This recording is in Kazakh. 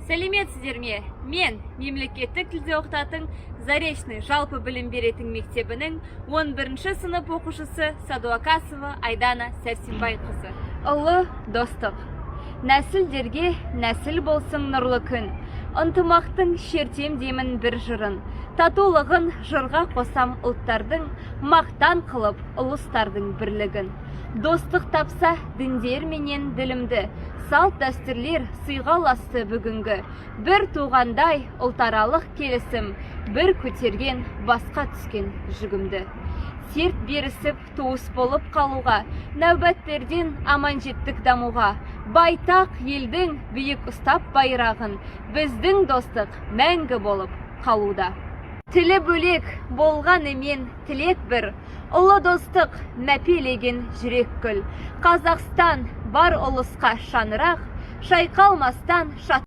Сәлеметсіздер ме? Мен мемлекеттік тілде оқытатын Заречный жалпы білім беретін мектебінің 11-ші сынып оқушысы Садуакасова Айдана Сәрсенбайқызы. Ұлы достық. Нәсілдерге нәсіл болсын нұрлы күн. Ынтымақтың шертем деймін бір жырын. Татулығын жырға қосам ұлттардың, мақтан қылып ұлыстардың бірлігін. Достық тапса діндер менен ділімді, салт дәстүрлер сыйға ласты бүгінгі. Бір туғандай ұлтаралық келісім, бір көтерген басқа түскен жүгімді. Серт берісіп туыс болып қалуға, нәубәттерден аман жеттік дамуға. Байтақ елдің биік ұстап байрағын, біздің достық мәңгі болып қалуда. Тілі бөлек болған емен тілек бір, ұлы достық мәпелеген жүрек күл. Қазақстан бар ұлысқа шанырақ, шайқалмастан шат.